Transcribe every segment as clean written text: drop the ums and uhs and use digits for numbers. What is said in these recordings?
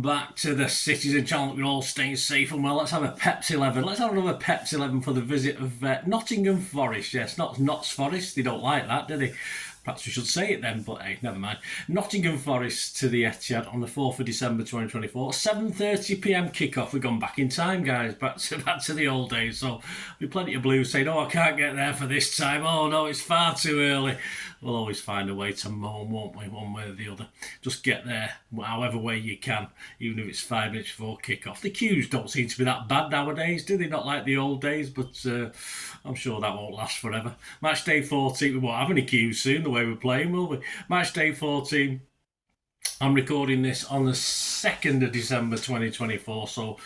welcome back to the Citizen channel. We're all staying safe and well. Let's have a Pepsi 11. Let's have another Pepsi 11 for the visit of Nottingham Forest. Yes, not Notts Forest. They don't like that, do they? Perhaps we should say it then, but hey, never mind. Nottingham Forest to the Etihad on the 4th of December 2024. 7:30pm kickoff. We've gone back in time, guys. Back to the old days. So there'll be plenty of blues saying, oh, I can't get there for this time. Oh, no, it's far too early. We'll always find a way to moan, won't we, one way or the other. Just get there however way you can, even if it's 5 minutes before kickoff. The queues don't seem to be that bad nowadays, do they? Not like the old days, but I'm sure that won't last forever. Match day 14, we won't have any queues soon, the way we're playing, will we? Match day 14. I'm recording this on the 2nd of December 2024, so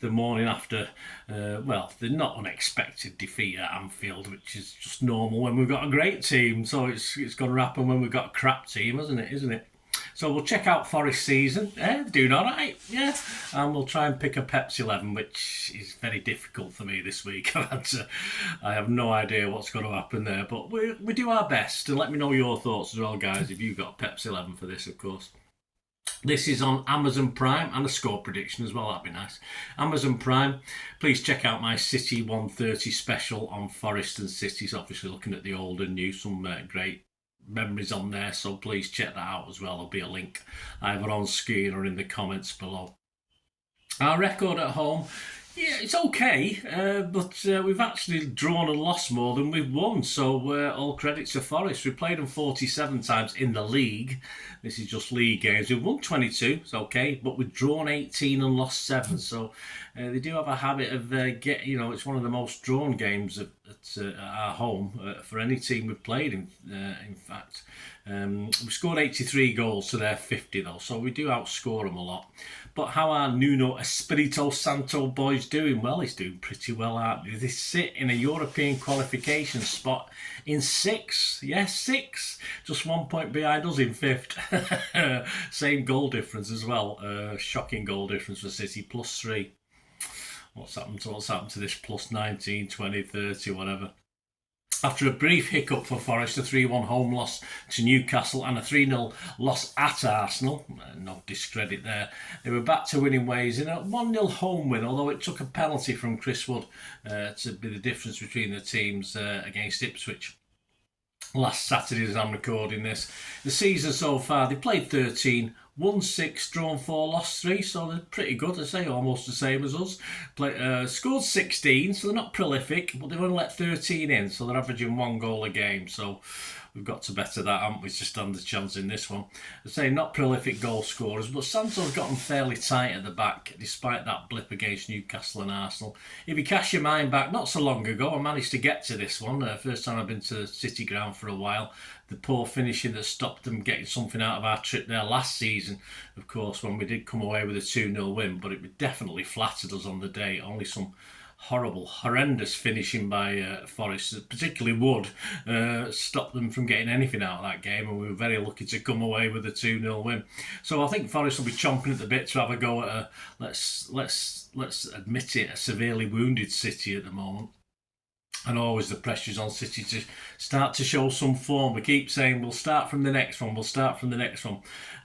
the morning after, the not unexpected defeat at Anfield, which is just normal when we've got a great team. So it's going to happen when we've got a crap team, isn't it? So we'll check out Forest season. They're doing all right, yeah. And we'll try and pick a Pepsi 11, which is very difficult for me this week. I have no idea what's going to happen there, but we do our best. And let me know your thoughts as well, guys, if you've got a Pepsi 11 for this, of course. This is on Amazon Prime and a score prediction as well, that'd be nice. Amazon Prime, please check out my City 130 special on Forest and Cities, obviously looking at the old and new, some great memories on there, so please check that out as well. There'll be a link either on screen or in the comments below. Our record at home, yeah, it's okay, but we've actually drawn and lost more than we've won, so all credit to Forest. We played them 47 times in the league. This is just league games. We've won 22, it's okay, but we've drawn 18 and lost 7, so they do have a habit of it's one of the most drawn games at our home for any team we've played, in fact. We scored 83 goals to their 50 though, so we do outscore them a lot. But how are Nuno Espirito Santo boys doing? Well, he's doing pretty well, aren't they? They sit in a European qualification spot in 6th. Yes, 6th. Just 1 point behind us in 5th. Same goal difference as well. Shocking goal difference for City, +3. What's happened to this +19, 20, 30, whatever. After a brief hiccup for Forest, a 3-1 home loss to Newcastle and a 3-0 loss at Arsenal, no discredit there, they were back to winning ways in a 1-0 home win, although it took a penalty from Chris Wood to be the difference between the teams against Ipswich last Saturday as I'm recording this. The season so far, they played 13, won 6, drawn 4, lost 3, so they're pretty good, I say, almost the same as us. Scored 16, so they're not prolific, but they've only let 13 in, so they're averaging 1 goal a game, so we've got to better that, haven't we, to stand a chance in this one. I say not prolific goal scorers, but Santos got them fairly tight at the back, despite that blip against Newcastle and Arsenal. If you cast your mind back, not so long ago, I managed to get to this one. First time I've been to the City ground for a while. The poor finishing that stopped them getting something out of our trip there last season, of course, when we did come away with a 2-0 win, but it definitely flattered us on the day. Only some horrendous finishing by Forest, particularly Wood, stopped them from getting anything out of that game, and we were very lucky to come away with a 2-0 win. So I think Forest will be chomping at the bit to have a go at let's admit it, a severely wounded City at the moment. And always the pressure's on City to start to show some form. We keep saying we'll start from the next one.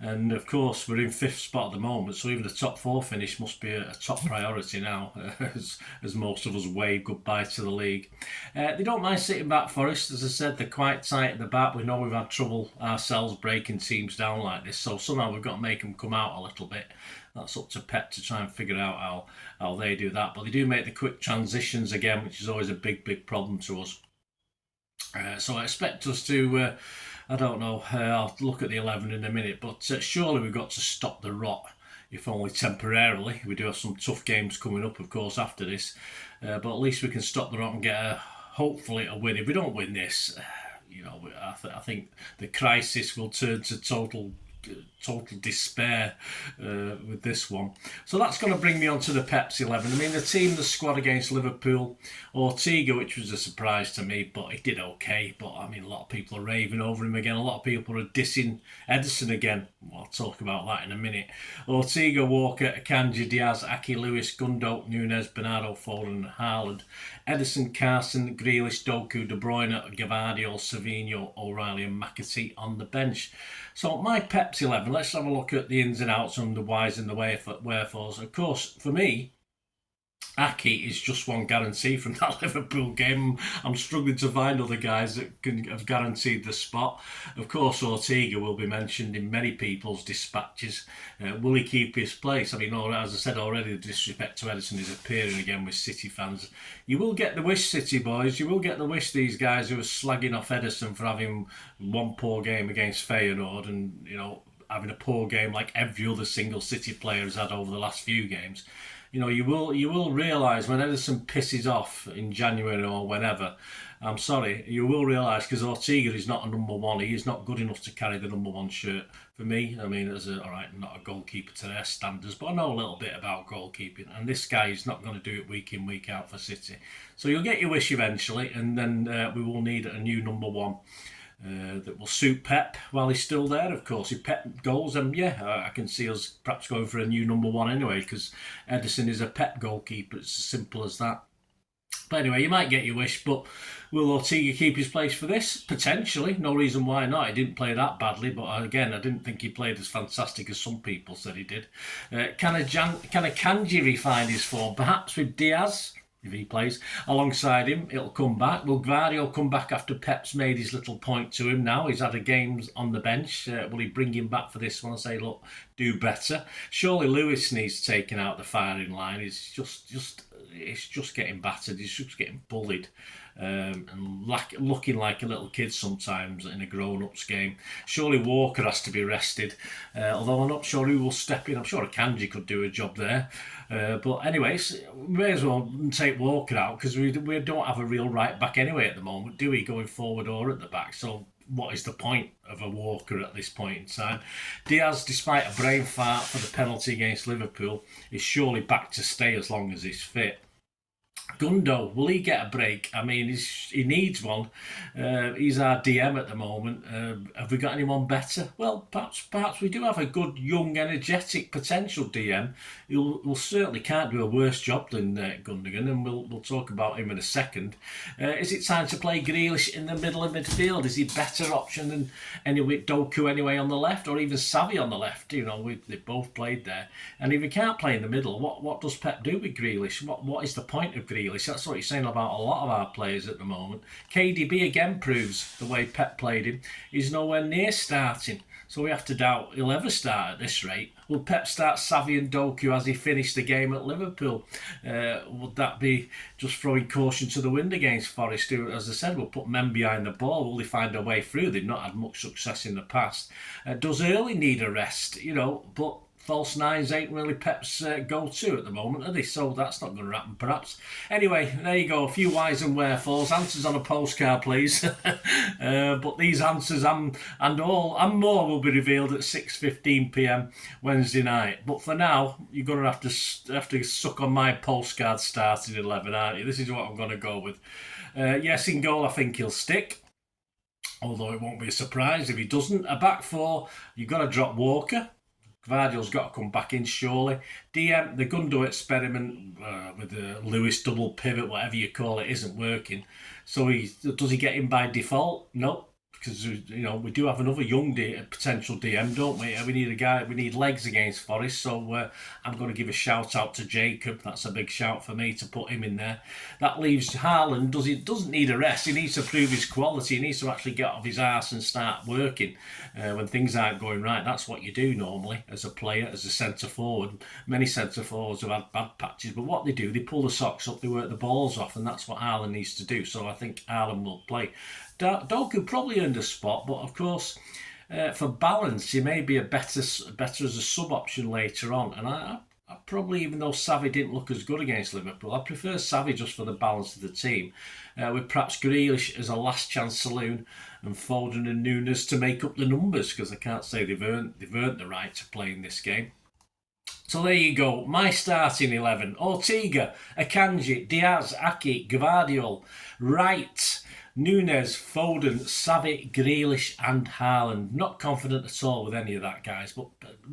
And of course, we're in 5th spot at the moment, so even the top 4 finish must be a top priority now, as most of us wave goodbye to the league. They don't mind sitting back, Forest. As I said, they're quite tight at the back. We know we've had trouble ourselves breaking teams down like this, so somehow we've got to make them come out a little bit. That's up to Pep to try and figure out how they do that. But they do make the quick transitions again, which is always a big problem to us. So I expect us to, I'll look at the 11 in a minute, but surely we've got to stop the rot, if only temporarily. We do have some tough games coming up, of course, after this. But at least we can stop the rot and get, hopefully, a win. If we don't win this, I think the crisis will turn to total despair with this one. So that's going to bring me on to the Pepsi 11. I mean, the squad against Liverpool, Ortega, which was a surprise to me, but he did okay. But I mean, a lot of people are raving over him again. A lot of people are dissing Ederson again. I'll talk about that in a minute. Ortega, Walker, Akanji, Diaz, Aki, Lewis, Gundo, Nunes, Bernardo, Foden, Haaland, Ederson, Carson, Grealish, Doku, De Bruyne, Gavardio, Savinho, O'Reilly and McAtee on the bench. So my Pep's 11, let's have a look at the ins and outs and the whys and the wherefores. Of course, for me, Aki is just one guarantee from that Liverpool game. I'm struggling to find other guys that have guaranteed the spot. Of course, Ortega will be mentioned in many people's dispatches. Will he keep his place? I mean, as I said already, the disrespect to Ederson is appearing again with City fans. You will get the wish, City boys. You will get the wish, these guys who are slagging off Ederson for having one poor game against Feyenoord and, having a poor game like every other single City player has had over the last few games. You will realise when Ederson pisses off in January or whenever, I'm sorry, you will realise, because Ortega is not a number one. He is not good enough to carry the number one shirt for me. I mean, not a goalkeeper to their standards, but I know a little bit about goalkeeping, and this guy is not going to do it week in, week out for City. So you'll get your wish eventually, and then we will need a new number one. That will suit Pep while he's still there, of course. If Pep goes, then I can see us perhaps going for a new number one anyway, because Ederson is a Pep goalkeeper. It's as simple as that. But anyway, you might get your wish, but will Ortega keep his place for this? Potentially. No reason why not. He didn't play that badly, but again, I didn't think he played as fantastic as some people said he did. Can a Kanji refine his form? Perhaps with Diaz? If he plays alongside him, it'll come back. Will Gvardiol come back after Pep's made his little point to him now? He's had a game on the bench. Will he bring him back for this one and say, look, do better? Surely Lewis needs taking out the firing line. It's just getting battered. He's just getting bullied. And looking like a little kid sometimes in a grown-ups game. Surely Walker has to be rested, although I'm not sure who will step in. I'm sure Akanji could do a job there. But anyways, we may as well take Walker out, because we don't have a real right back anyway at the moment, do we, going forward or at the back? So what is the point of a Walker at this point in time? Diaz, despite a brain fart for the penalty against Liverpool, is surely back to stay as long as he's fit. Gundo, will he get a break? I mean, he needs one. He's our DM at the moment. Have we got anyone better? Well, perhaps we do have a good, young, energetic, potential DM who certainly can't do a worse job than Gundogan, and we'll talk about him in a second. Is it time to play Grealish in the middle of midfield? Is he a better option than Doku anyway on the left, or even Xavi on the left? They both played there. And if he can't play in the middle, what does Pep do with Grealish? What is the point of Grealish? That's what he's saying about a lot of our players at the moment. KDB again proves the way Pep played him. He's nowhere near starting. So we have to doubt he'll ever start at this rate. Will Pep start Xavi and Doku as he finished the game at Liverpool? Would that be just throwing caution to the wind against Forest, who, as I said, will put men behind the ball? Will they find a way through? They've not had much success in the past. Does Early need a rest? But false nines ain't really Pep's go-to at the moment, are they? So that's not going to happen, perhaps. Anyway, there you go. A few whys and wherefores. Answers on a postcard, please. But these answers and more will be revealed at 6:15 p.m. Wednesday night. But for now, you're going to have to suck on my postcard starting 11, aren't you? This is what I'm going to go with. Yes, in goal, I think he'll stick. Although it won't be a surprise if he doesn't. A back four, you've got to drop Walker. Gvardiol's got to come back in, surely. DM, the Gundo experiment with the Lewis double pivot, whatever you call it, isn't working. So does he get in by default? No, because we do have another young potential DM, don't we? We need a guy. We need legs against Forest. So I'm going to give a shout out to Jacob. That's a big shout for me to put him in there. That leaves Haaland. Doesn't need a rest. He needs to prove his quality. He needs to actually get off his arse and start working when things aren't going right. That's what you do normally as a player, as a centre forward. Many centre forwards have had bad patches, but what they do, they pull the socks up, they work the balls off, and that's what Haaland needs to do. So I think Haaland will play. Doku probably earned a spot, but of course, for balance, he may be better as a sub option later on. And I probably, even though Xavi didn't look as good against Liverpool, I prefer Xavi just for the balance of the team, with perhaps Grealish as a last chance saloon and Foden and Nunes to make up the numbers, because I can't say they've earned the right to play in this game. So there you go, my starting 11: Ortega, Akanji, Diaz, Aki, Gvardiol, Wright, Nunes, Foden, Xavi, Grealish and Haaland. Not confident at all with any of that, guys, but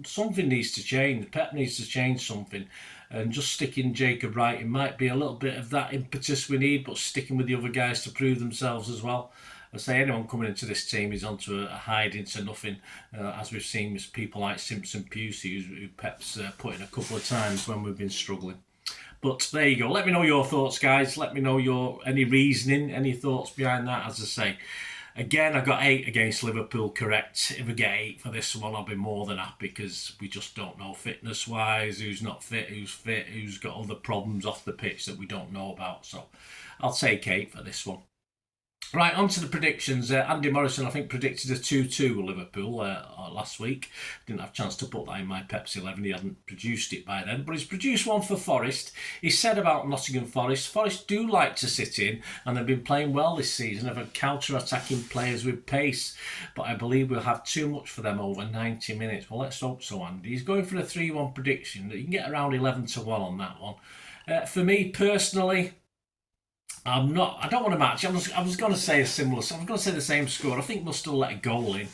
something needs to change. Pep needs to change something, and just sticking Jacob Wright, it might be a little bit of that impetus we need, but sticking with the other guys to prove themselves as well. I say anyone coming into this team is onto a hide into nothing, as we've seen with people like Simpson Pusey, who Pep's put in a couple of times when we've been struggling. But there you go. Let me know your thoughts, guys. Let me know any reasoning, any thoughts behind that. As I say, again, I got 8 against Liverpool, correct. If we get 8 for this one, I'll be more than happy, because we just don't know fitness-wise, who's not fit, who's got other problems off the pitch that we don't know about. So I'll take 8 for this one. Right, on to the predictions. Andy Morrison, I think, predicted a 2-2 Liverpool last week. Didn't have a chance to put that in my Pepsi 11. He hadn't produced it by then. But he's produced one for Forest. He said about Nottingham Forest, Forest do like to sit in, and they've been playing well this season. They've had counter-attacking players with pace. But I believe we'll have too much for them over 90 minutes. Well, let's hope so, Andy. He's going for a 3-1 prediction. You can get around 11-1 on that one. For me, personally, I don't want to match. I was going to say the same score. I think we'll still let a goal in.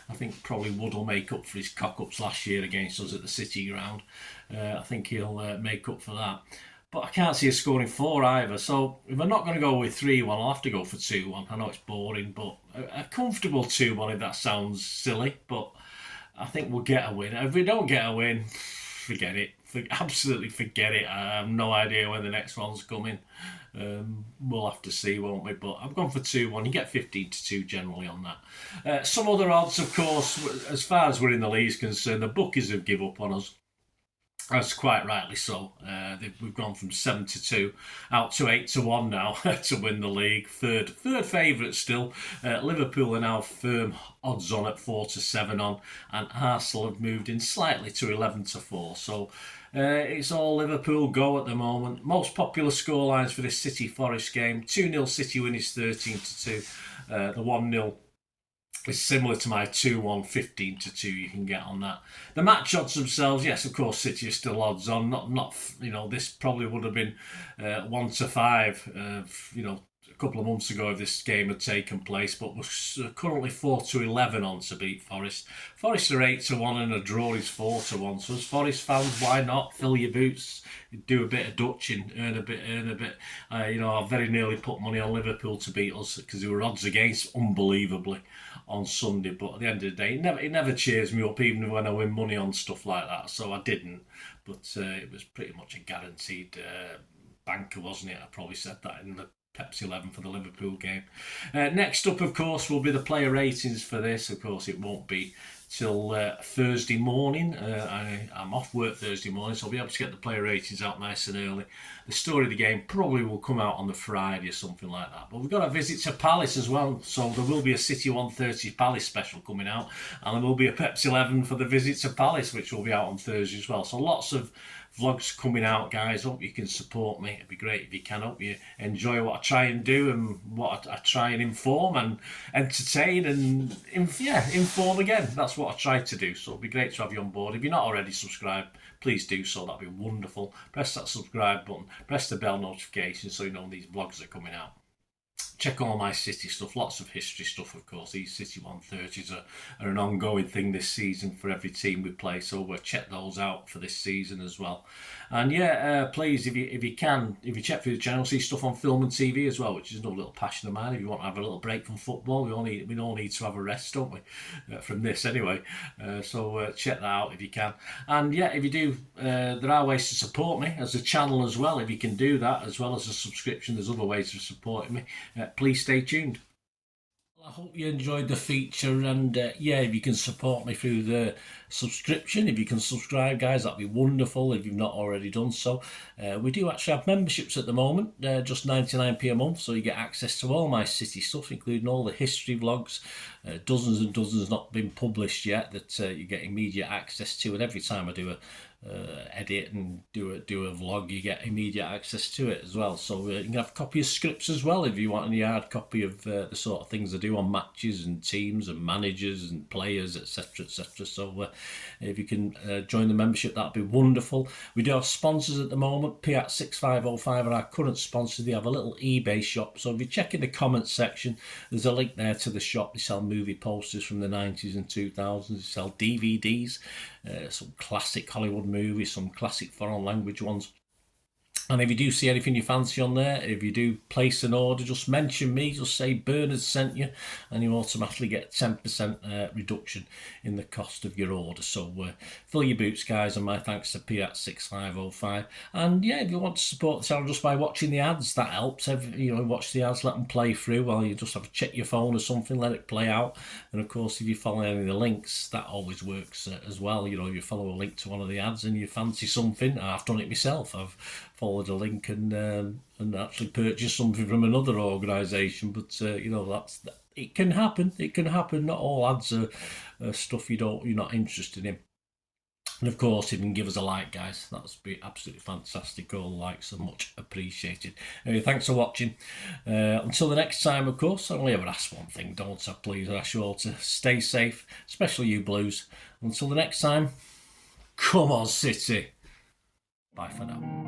I think probably Wood will make up for his cock-ups last year against us at the City ground. I think he'll make up for that. But I can't see us scoring 4 either. So if I'm not going to go with 3-1, I'll have to go for 2-1. I know it's boring, but a comfortable 2-1 if that sounds silly. But I think we'll get a win. If we don't get a win, forget it. Absolutely forget it. I have no idea when the next one's coming. We'll have to see, won't we? But I've gone for 2-1. You get 15-2 generally on that. Some other odds, of course, as far as we're in the league is concerned, the bookies have given up on us. That's quite rightly so. We've gone from 7-2 out to 8-1 now to win the league. Third favourite still. Liverpool are now firm odds on at 4-7 on, and Arsenal have moved in slightly to 11-4. So it's all Liverpool go at the moment. Most popular scorelines for this City Forest game: 2-0 City win is 13-2. The 1-0. It's similar to my 2-1, 15-2 you can get on that. The match odds themselves, yes, of course, City are still odds on. Not this probably would have been 1-5, a couple of months ago if this game had taken place, but we're currently 4-11 on to beat Forest. Forest are 8-1 and a draw is 4-1. So as Forest fans, why not fill your boots, do a bit of Dutch and earn a bit. I very nearly put money on Liverpool to beat us because they were odds against unbelievably on Sunday, but at the end of the day, it never cheers me up, even when I win money on stuff like that. So I didn't, but it was pretty much a guaranteed banker, wasn't it? I probably said that in the Pepsi 11 for the Liverpool game. Next up, of course, will be the player ratings for this. Of course, it won't be till Thursday morning. I'm off work Thursday morning, so I'll be able to get the player ratings out nice and early. The story of the game probably will come out on the Friday or something like that. But we've got a visit to Palace as well, so there will be a City 130 Palace special coming out, and there will be a Pepsi 11 for the visit to Palace, which will be out on Thursday as well. So lots of vlogs coming out, guys. Hope you can support me. It'd be great if you can. Hope you enjoy what I try and do and what I try and inform and entertain and inform again. That's what I try to do. So it'd be great to have you on board. If you're not already subscribed, please do so. That'd be wonderful. Press that subscribe button. Press the bell notification so you know when these vlogs are coming out. Check all my City stuff, lots of history stuff, of course. These City 130s are an ongoing thing this season for every team we play, so we'll check those out for this season as well. And please, if you check through the channel, see stuff on film and TV as well, which is another little passion of mine. If you want to have a little break from football, we all need to have a rest, don't we? From this anyway. So check that out if you can. And if you do, there are ways to support me as a channel as well. If you can do that as well as a subscription, there's other ways of supporting me. Please stay tuned. I hope you enjoyed the feature, and if you can support me through the subscription, if you can subscribe, guys, that'd be wonderful if you've not already done so. We do actually have memberships at the moment, just 99p a month, so you get access to all my City stuff, including all the history vlogs, dozens and dozens not been published yet that you get immediate access to, and every time I do a edit and do a vlog, you get immediate access to it as well. So you can have a copy of scripts as well if you want any hard copy of the sort of things I do on matches and teams and managers and players, etc. So if you can join the membership, that'd be wonderful. We do have sponsors at the moment. Piat 6505 are our current sponsors. They have a little eBay shop, so if you check in the comments section, there's a link there to the shop. They sell movie posters from the 90s and 2000s. They sell DVDs, some classic Hollywood movies, some classic foreign language ones. And if you do see anything you fancy on there, if you do place an order, just mention me, just say Bernard sent you, and you automatically get 10% reduction in the cost of your order. So fill your boots, guys, and my thanks to P6505. And yeah, if you want to support the channel just by watching the ads, that helps. Watch the ads, let them play through while you just have to check your phone or something, let it play out. And of course, if you follow any of the links, that always works as well. If you follow a link to one of the ads and you fancy something, I've done it myself. I've followed a link and actually purchased something from another organisation. But it can happen. It can happen. Not all ads are stuff you're not interested in. And of course, if you can give us a like, guys, that would be absolutely fantastic. All likes are much appreciated. Anyway, thanks for watching. Until the next time, of course, I only ever ask one thing, don't I? Please, I ask you all to stay safe, especially you Blues. Until the next time, come on, City. Bye for now.